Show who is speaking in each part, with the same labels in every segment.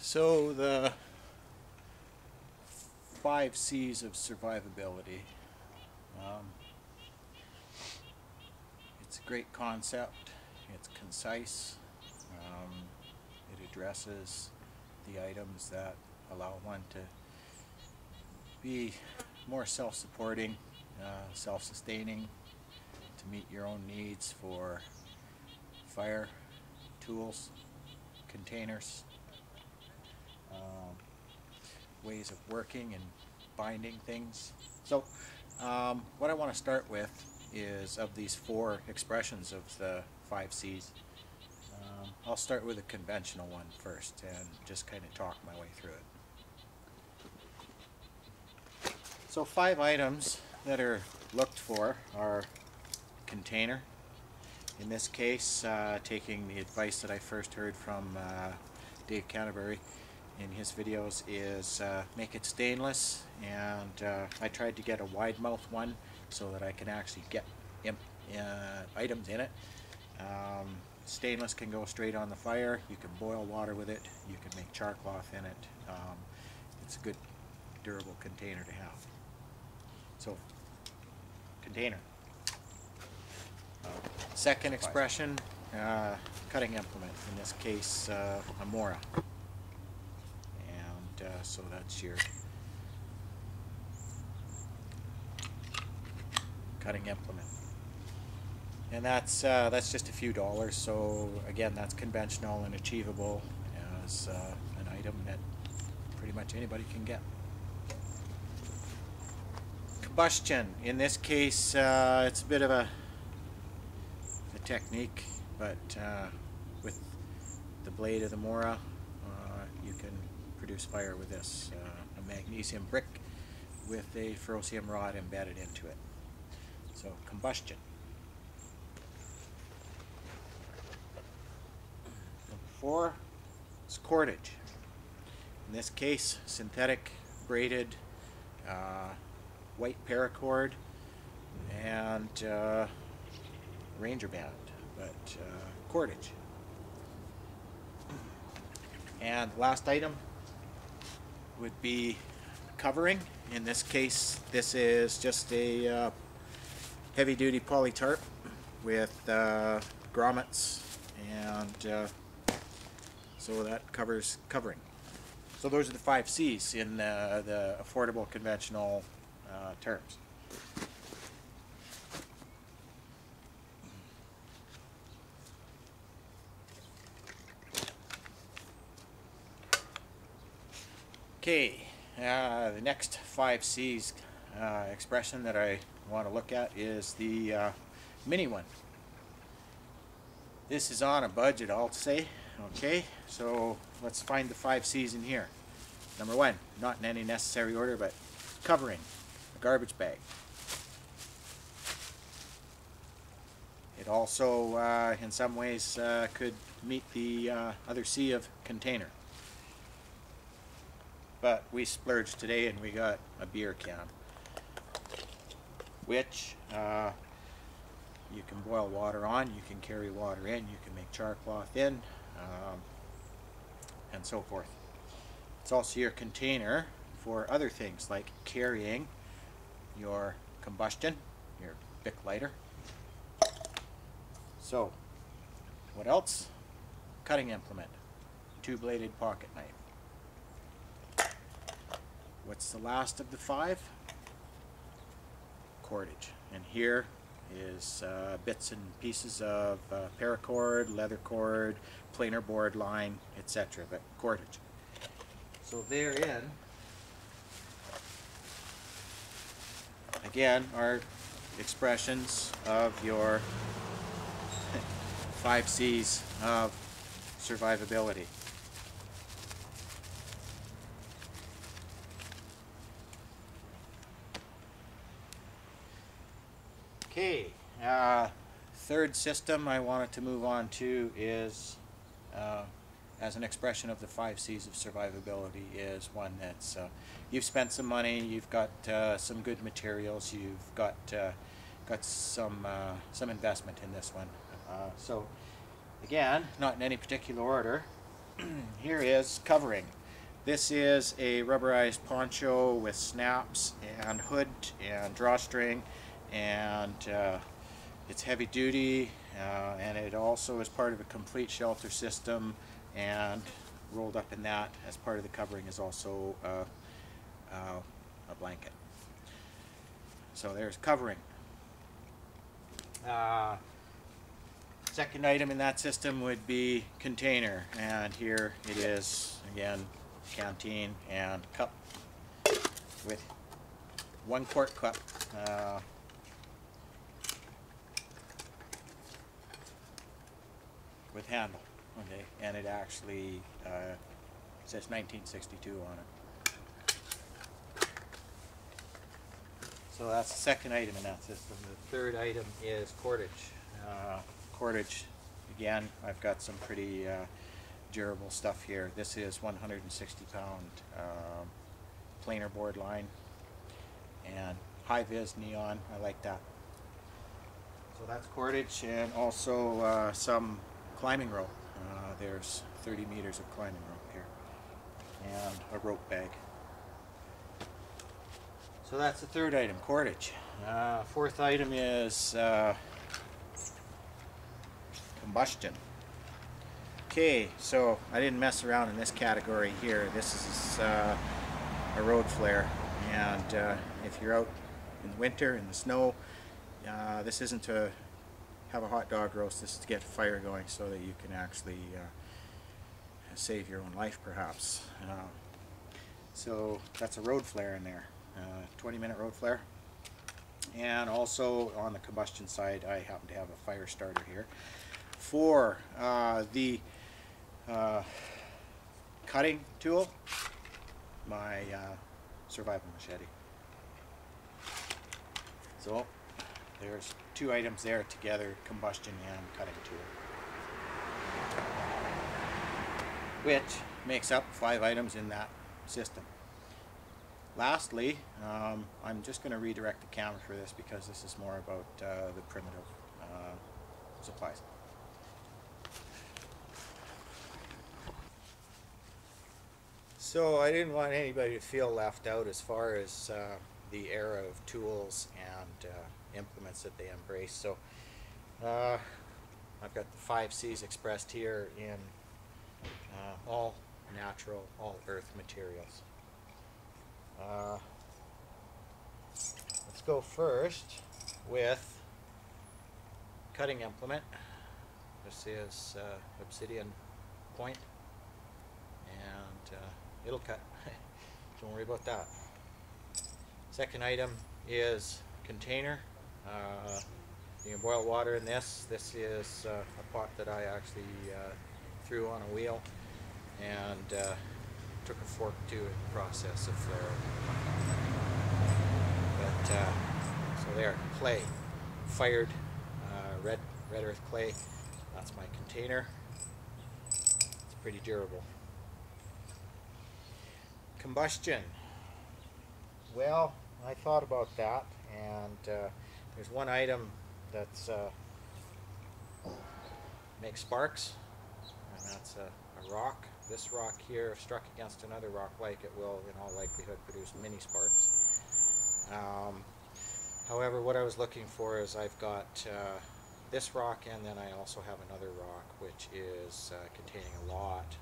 Speaker 1: So the 5 C's of survivability. Um, it's a great concept. It's concise. It addresses the items that allow one to be more self-supporting, self-sustaining, to meet your own needs for fire, tools, containers, ways of working and binding things. So what I want to start with is, of these 4 expressions of the 5 C's, I'll start with a conventional one first and just kind of talk my way through it. So 5 items that are looked for are container. In this case, taking the advice that I first heard from Dave Canterbury in his videos, is make it stainless, and I tried to get a wide mouth one so that I can actually get items in it. Stainless can go straight on the fire. You can boil water with it. You can make char cloth in it. It's a good durable container to have. So, container. Second expression, cutting implement, in this case a mora. And so that's your cutting implement. And that's just a few dollars, so again, that's conventional and achievable as an item that pretty much anybody can get. Combustion. In this case, it's a bit of a technique, but with the blade of the mora, you can produce fire with this. A magnesium brick with a ferrocium rod embedded into it. So, combustion. Number 4 is cordage. In this case, synthetic braided white paracord and ranger band, but cordage. And last item would be covering. In this case, this is just a heavy-duty poly tarp with grommets, and so that covers covering. So those are the 5 C's in the affordable conventional terms. Okay, the next 5 C's expression that I want to look at is the mini one. This is on a budget, I'll say. Okay, so let's find the 5 C's in here. Number 1, not in any necessary order, but covering, a garbage bag. It also, in some ways, could meet the other C of container. But we splurged today and we got a beer can, which you can boil water on, you can carry water in, you can make char cloth in, and so forth. It's also your container for other things like carrying your combustion, your Bic lighter. So, what else? Cutting implement, 2-bladed pocket knife. What's the last of the 5? Cordage. And here is bits and pieces of paracord, leather cord, planer board line, etc. But cordage. So therein, again, are expressions of your 5 C's of survivability. Okay, third system I wanted to move on to is, as an expression of the 5 C's of survivability, is one that's, you've spent some money, you've got some good materials, you've got some investment in this one. So again, not in any particular order, here is covering. This is a rubberized poncho with snaps and hood and drawstring, and it's heavy duty, and it also is part of a complete shelter system, and rolled up in that as part of the covering is also a blanket. So there's covering. Second item in that system would be container, and here it is again, canteen and cup with 1 quart cup. With handle, okay, and it actually says 1962 on it. So that's the second item in that system. The third item is cordage. Cordage, again, I've got some pretty durable stuff here. This is 160 pound planer board line and high vis neon. I like that. So that's cordage, and also some climbing rope. There's 30 meters of climbing rope here, and a rope bag. So that's the third item, cordage. Fourth item is combustion. Okay, so I didn't mess around in this category here. This is a road flare, and if you're out in the winter, in the snow, this isn't to have a hot dog roast, this is to get a fire going so that you can actually save your own life perhaps. So that's a road flare in there, 20-minute road flare. And also on the combustion side, I happen to have a fire starter here. For the cutting tool, my survival machete. So there's 2 items there together, combustion and cutting tool, which makes up 5 items in that system. Lastly, I'm just going to redirect the camera for this because this is more about the primitive supplies. So I didn't want anybody to feel left out as far as the era of tools and implements that they embrace. So I've got the 5 C's expressed here in all natural, all earth materials. Let's go first with cutting implement. This is obsidian point, and it'll cut. Don't worry about that. Second item is container. You can boil water in this. This is a pot that I actually threw on a wheel and took a fork to in the process of flaring. But so there, clay, fired red earth clay. That's my container. It's pretty durable. Combustion. Well, I thought about that, and there's one item that's makes sparks, and that's a rock. This rock here, if struck against another rock like it will in all likelihood produce mini sparks. However, what I was looking for is I've got this rock, and then I also have another rock which is containing a lot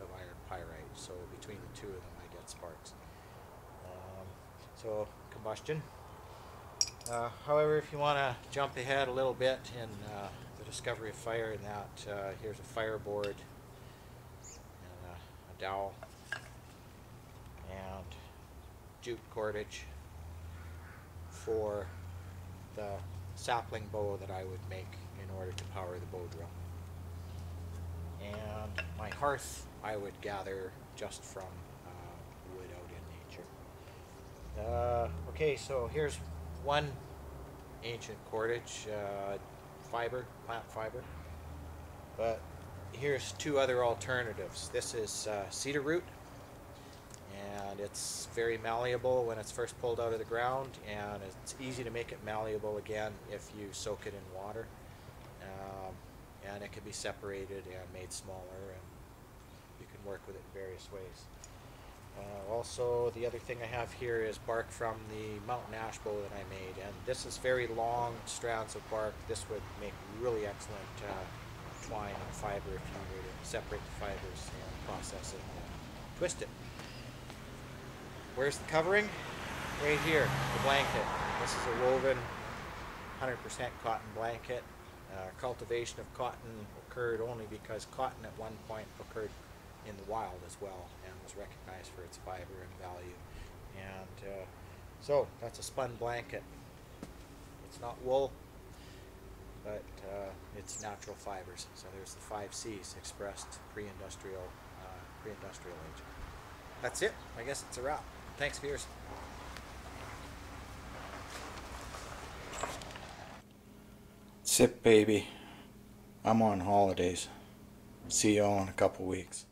Speaker 1: of iron pyrite. So between the 2 of them I get sparks. So combustion. However, if you want to jump ahead a little bit in the discovery of fire, in that here's a fireboard and a dowel and jute cordage for the sapling bow that I would make in order to power the bow drill. And my hearth I would gather just from wood out in nature. Okay, so here's one ancient cordage, fiber, plant fiber. But here's 2 other alternatives. This is cedar root, and it's very malleable when it's first pulled out of the ground, and it's easy to make it malleable again if you soak it in water. And it can be separated and made smaller, and you can work with it in various ways. Also, the other thing I have here is bark from the mountain ash bow that I made, and this is very long strands of bark. This would make really excellent twine and fiber if you were to separate the fibers and process it and twist it. Where's the covering? Right here, the blanket. This is a woven 100% cotton blanket. Cultivation of cotton occurred only because cotton at one point occurred in the wild as well and was recognized for its fiber and value. And so that's a spun blanket. It's not wool, but it's natural fibers. So there's the 5 C's expressed pre-industrial age. That's it. I guess it's a wrap. Thanks, viewers. Sip, baby. I'm on holidays. See you all in a couple weeks.